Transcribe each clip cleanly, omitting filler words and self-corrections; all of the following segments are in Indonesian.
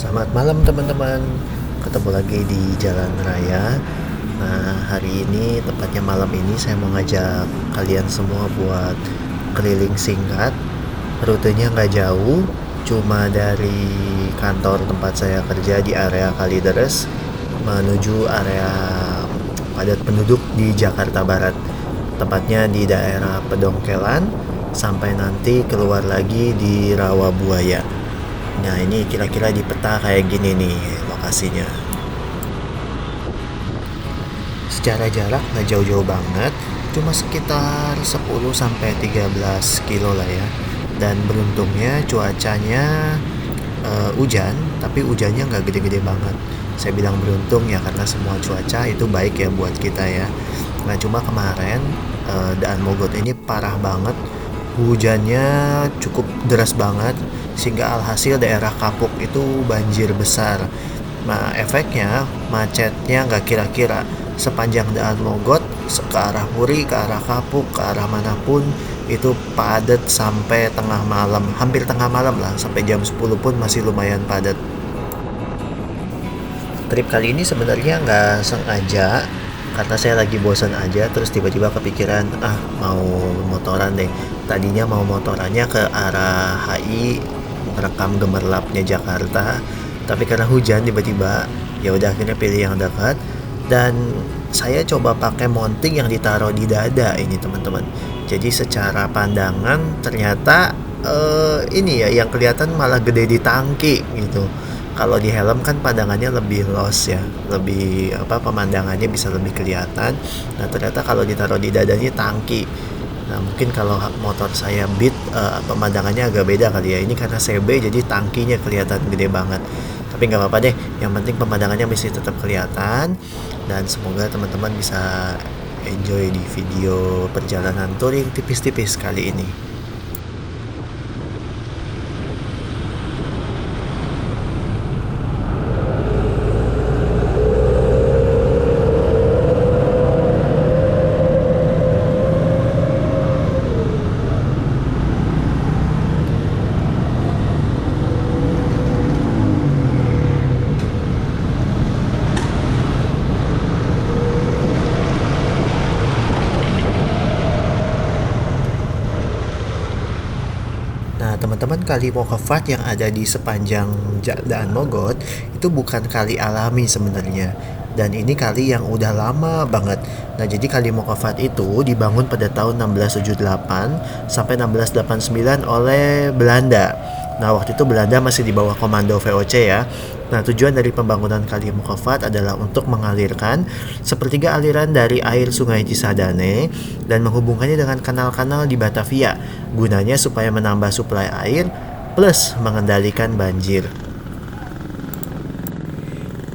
Selamat malam teman-teman. Ketemu lagi di Jalan Raya. Nah, hari ini tepatnya malam ini saya mau ngajak kalian semua buat keliling singkat. Rutenya nggak jauh, cuma dari kantor tempat saya kerja di area Kalideres menuju area padat penduduk di Jakarta Barat. Tepatnya di daerah Pedongkelan sampai nanti keluar lagi di Rawabuaya. Nah, ini kira-kira di peta kayak gini nih lokasinya. Secara jarak nggak jauh-jauh banget, cuma sekitar 10 sampai 13 kilo lah ya. Dan beruntungnya cuacanya hujan, tapi hujannya nggak gede-gede banget. Saya bilang beruntung ya karena semua cuaca itu baik ya buat kita ya. Nah, cuma kemarin Daan Mogot ini parah banget. Hujannya cukup deras banget sehingga alhasil daerah Kapuk itu banjir besar. Nah, efeknya macetnya nggak kira-kira sepanjang Daan Mogot ke arah Puri, ke arah Kapuk, ke arah manapun itu padat sampai tengah malam, hampir tengah malam lah, sampai jam 10 pun masih lumayan padat. Trip kali ini sebenarnya nggak sengaja karena saya lagi bosan aja terus tiba-tiba kepikiran mau motoran deh. Tadinya mau motorannya ke arah HI merekam gemerlapnya Jakarta, tapi karena hujan tiba-tiba ya udah akhirnya pilih yang dekat dan saya coba pakai mounting yang ditaruh di dada ini teman-teman. Jadi secara pandangan ternyata ini ya yang kelihatan malah gede di tangki gitu. Kalau di helm kan pandangannya lebih loss ya, lebih pemandangannya bisa lebih kelihatan. Nah, ternyata kalau ditaruh di dadanya tangki. Nah, mungkin kalau motor saya Beat pemandangannya agak beda kali ya. Ini karena CB jadi tangkinya kelihatan gede banget. Tapi nggak apa-apa deh, yang penting pemandangannya masih tetap kelihatan. Dan semoga teman-teman bisa enjoy di video perjalanan touring tipis-tipis kali ini. Nah, teman-teman, kali Mokofat yang ada di sepanjang Daan Mogot itu bukan kali alami sebenarnya. Dan ini kali yang udah lama banget. Nah, jadi kali Mokofat itu dibangun pada tahun 1678 sampai 1689 oleh Belanda. Nah, waktu itu Belanda masih di bawah komando VOC ya. Nah, tujuan dari pembangunan Kali Mokofat adalah untuk mengalirkan sepertiga aliran dari air Sungai Cisadane dan menghubungkannya dengan kanal-kanal di Batavia. Gunanya supaya menambah suplai air plus mengendalikan banjir.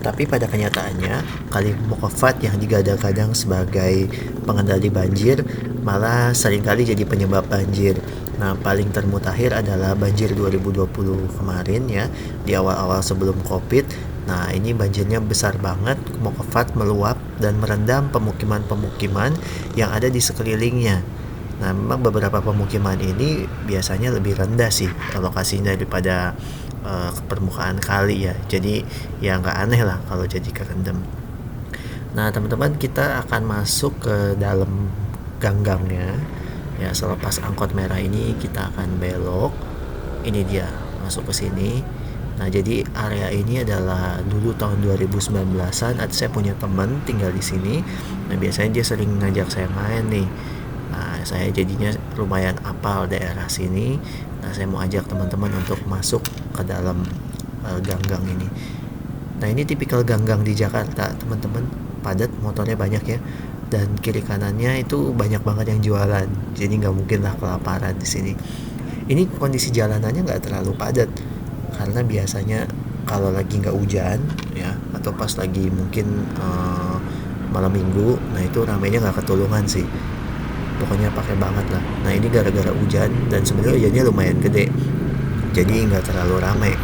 Tapi pada kenyataannya, Kali Mokofat yang digadang-gadang sebagai pengendali banjir malah seringkali jadi penyebab banjir. Nah, paling termutakhir adalah banjir 2020 kemarin ya, di awal-awal sebelum Covid. Nah, ini banjirnya besar banget, Mokofat meluap dan merendam pemukiman-pemukiman yang ada di sekelilingnya. Nah, memang beberapa pemukiman ini biasanya lebih rendah sih lokasinya daripada permukaan kali ya. Jadi ya nggak aneh lah kalau jadi kerendam. Nah, teman-teman, kita akan masuk ke dalam ganggangnya. Ya, selepas angkot merah ini kita akan belok. Ini dia masuk ke sini. Nah, jadi area ini adalah dulu tahun 2019-an saya punya teman tinggal di sini. Nah, biasanya dia sering ngajak saya main nih. Nah, saya jadinya lumayan apal daerah sini. Nah, saya mau ajak teman-teman untuk masuk ke dalam ganggang ini. Nah, ini tipikal ganggang di Jakarta, teman-teman. Padat, motornya banyak ya. Dan kiri kanannya itu banyak banget yang jualan. Jadi nggak mungkin lah kelaparan di sini. Ini kondisi jalanannya nggak terlalu padat karena biasanya kalau lagi nggak hujan ya atau pas lagi mungkin malam minggu, nah itu ramainya nggak ketulungan sih. Pokoknya pakai banget lah. Nah, ini gara-gara hujan dan sebenarnya hujannya lumayan gede, jadi nggak terlalu ramai.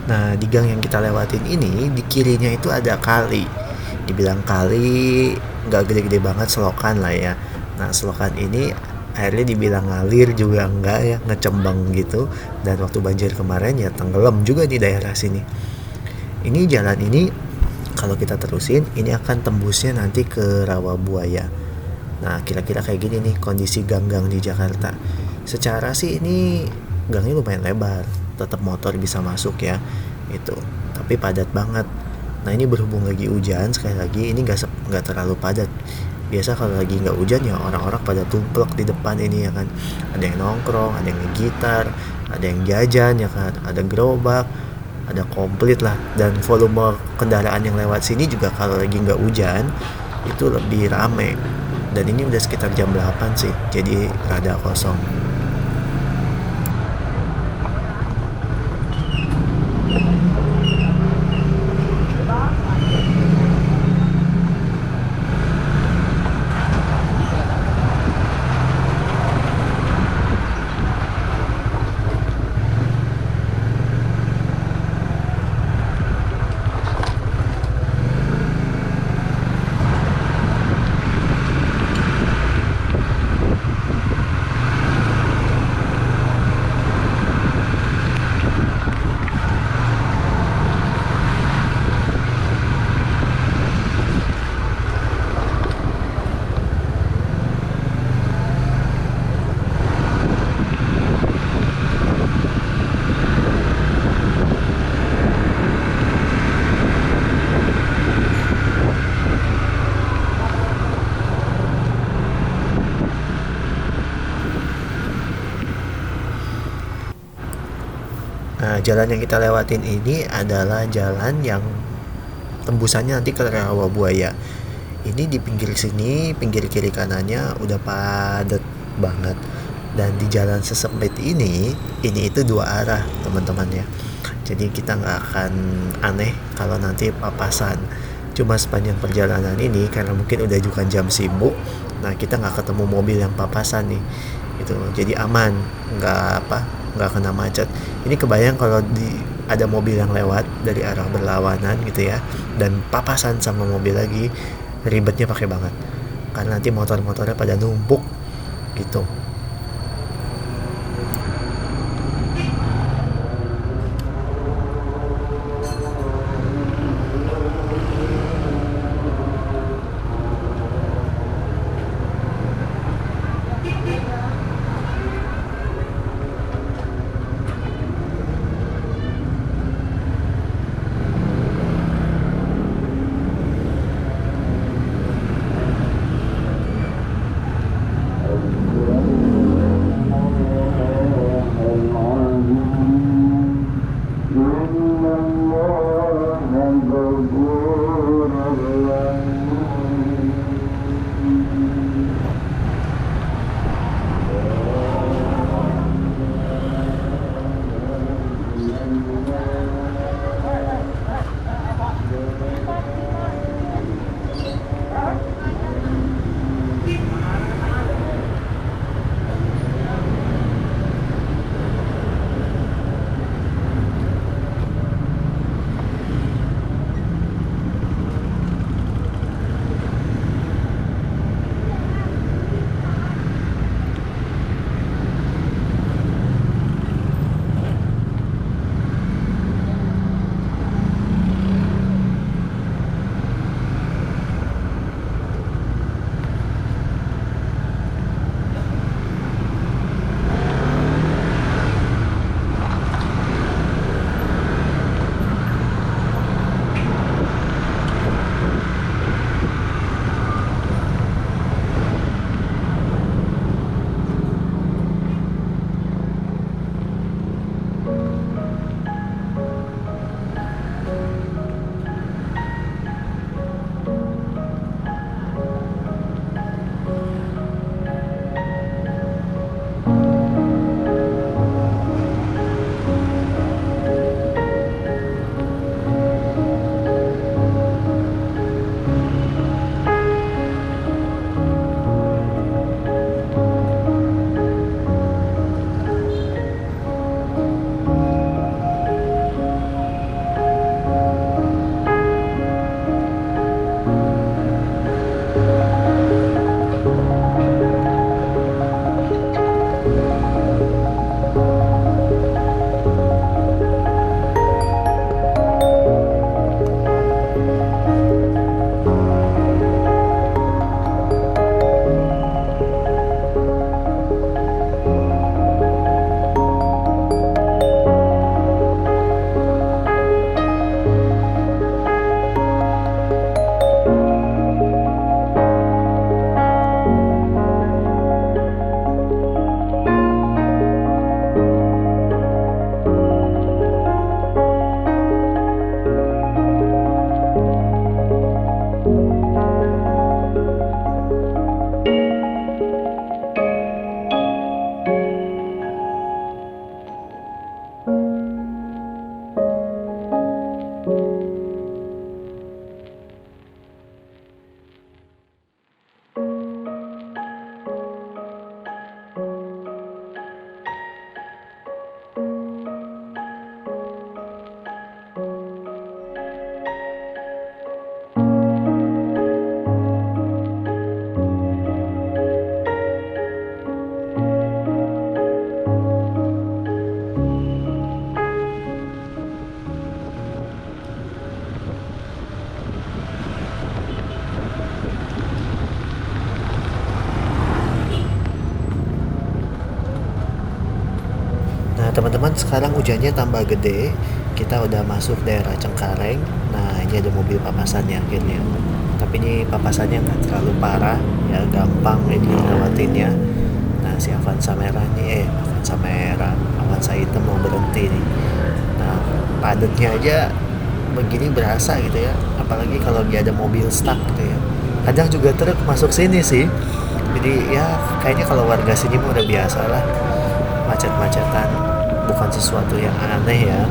Nah, di gang yang kita lewatin ini, di kirinya itu ada kali. Dibilang kali, nggak gede-gede banget, selokan lah ya. Nah, selokan ini airnya dibilang ngalir juga enggak ya, ngecembang gitu. Dan waktu banjir kemarin ya tenggelam juga di daerah sini. Ini jalan ini kalau kita terusin, ini akan tembusnya nanti ke Rawabuaya. Nah, kira-kira kayak gini nih kondisi gang-gang di Jakarta. Secara sih ini gangnya lumayan lebar, tetap motor bisa masuk ya. Itu. Tapi padat banget. Nah, ini berhubung lagi hujan, sekali lagi ini nggak terlalu padat. Biasa kalau lagi nggak hujan ya orang-orang pada tumplek di depan ini ya kan. Ada yang nongkrong, ada yang gitar, ada yang jajan ya kan, ada gerobak, ada komplit lah. Dan volume kendaraan yang lewat sini juga kalau lagi nggak hujan itu lebih rame. Dan ini udah sekitar jam 8 sih, jadi rada kosong. Nah, jalan yang kita lewatin ini adalah jalan yang tembusannya nanti ke Rawabuaya. Ini di pinggir sini, pinggir kiri kanannya udah padat banget. Dan di jalan sesempit ini itu dua arah teman-teman ya. Jadi kita nggak akan aneh kalau nanti papasan. Cuma sepanjang perjalanan ini karena mungkin udah juga jam sibuk, nah kita nggak ketemu mobil yang papasan nih. Itu jadi aman, nggak kena macet. Ini kebayang kalau ada mobil yang lewat dari arah berlawanan gitu ya, dan papasan sama mobil lagi, ribetnya pakai banget karena nanti motor-motornya pada numpuk gitu. teman-teman, sekarang hujannya tambah gede. Kita udah masuk daerah Cengkareng. Nah, ini ada mobil papasannya akhirnya. Tapi ini papasannya nggak terlalu parah, ya gampang ini lewatinnya. Nah, si Avanza merah nih, Avanza merah, Avanza hitam mau berhenti nih. Nah, padatnya aja begini berasa gitu ya. Apalagi kalau dia ada mobil stuck gitu ya. Kadang juga truk masuk sini sih. Jadi ya kayaknya kalau warga sini mah udah biasa lah macet-macetan, bukan sesuatu yang aneh ya.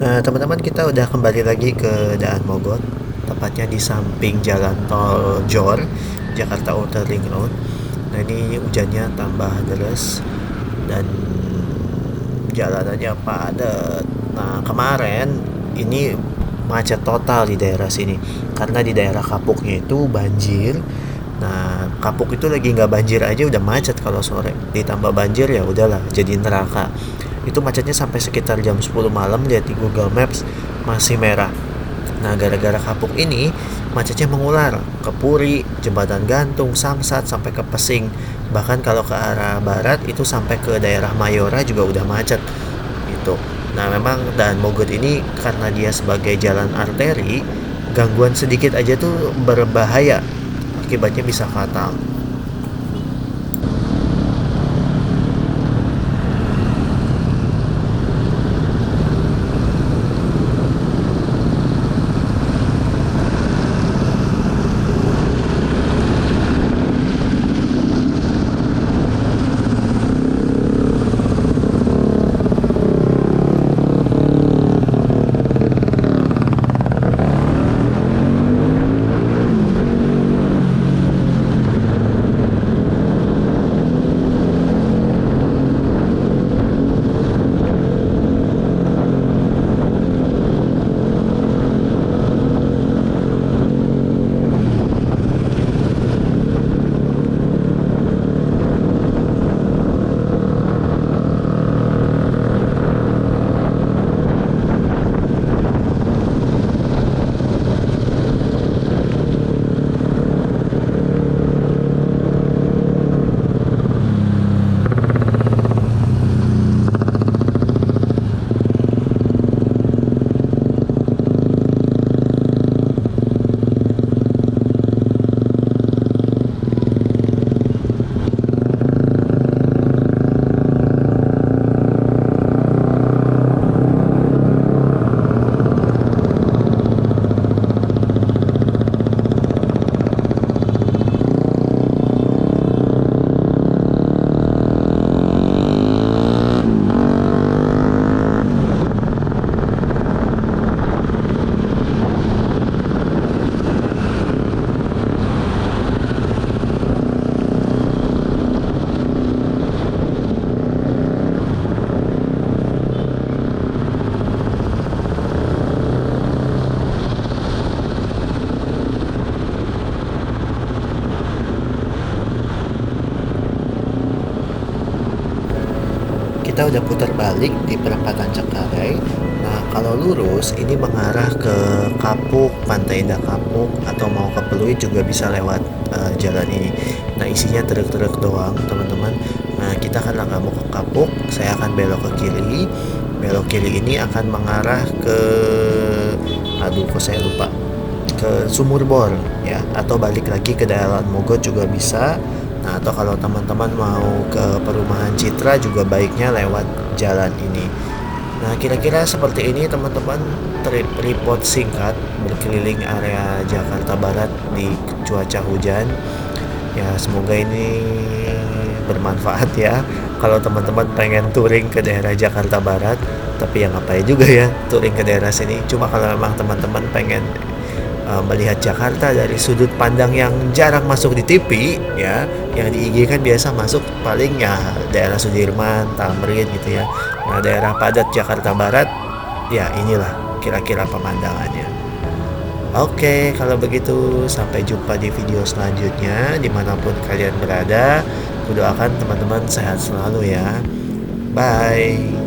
Nah, teman-teman, kita udah kembali lagi ke Daan Mogot, tepatnya di samping jalan tol Jor, Jakarta Outer Ring Road. Nah, ini hujannya tambah deras dan jalanannya padat. Nah, kemarin ini macet total di daerah sini karena di daerah Kapuknya itu banjir. Nah, Kapuk itu lagi nggak banjir aja udah macet kalau sore. Ditambah banjir ya udahlah jadi neraka. Itu macetnya sampai sekitar jam 10 malam, lihat di Google Maps masih merah. Nah, gara-gara Kapuk ini macetnya mengular ke Puri, Jembatan Gantung, Samsat sampai ke Pesing. Bahkan kalau ke arah barat itu sampai ke daerah Mayora juga udah macet gitu. Nah, memang dan Mogot ini karena dia sebagai jalan arteri, gangguan sedikit aja tuh berbahaya. Akibatnya bisa fatal. Kita udah putar balik di perempatan Cengkareng. Nah, kalau lurus ini mengarah ke Kapuk, Pantai Indah Kapuk, atau mau ke Pluit juga bisa lewat jalan ini. Nah, isinya truk-truk doang, teman-teman. Nah, kita kan nggak mau ke Kapuk, saya akan belok ke kiri. Belok kiri ini akan mengarah ke, aduh kok saya lupa, ke Sumur Bor ya, atau balik lagi ke Daan Mogot juga bisa. Nah, atau kalau teman-teman mau ke perumahan Citra juga baiknya lewat jalan ini. Nah, kira-kira seperti ini teman-teman trip report singkat berkeliling area Jakarta Barat di cuaca hujan. Ya, semoga ini bermanfaat ya. Kalau teman-teman pengen touring ke daerah Jakarta Barat, tapi ya ngapain juga ya touring ke daerah sini. Cuma kalau memang teman-teman pengen melihat Jakarta dari sudut pandang yang jarang masuk di TV ya, yang di IG kan biasa masuk paling ya daerah Sudirman, Tamrin gitu ya. Nah, daerah padat Jakarta Barat ya inilah kira-kira pemandangannya. Oke, kalau begitu sampai jumpa di video selanjutnya dimanapun kalian berada. Kudoakan teman-teman sehat selalu ya. Bye.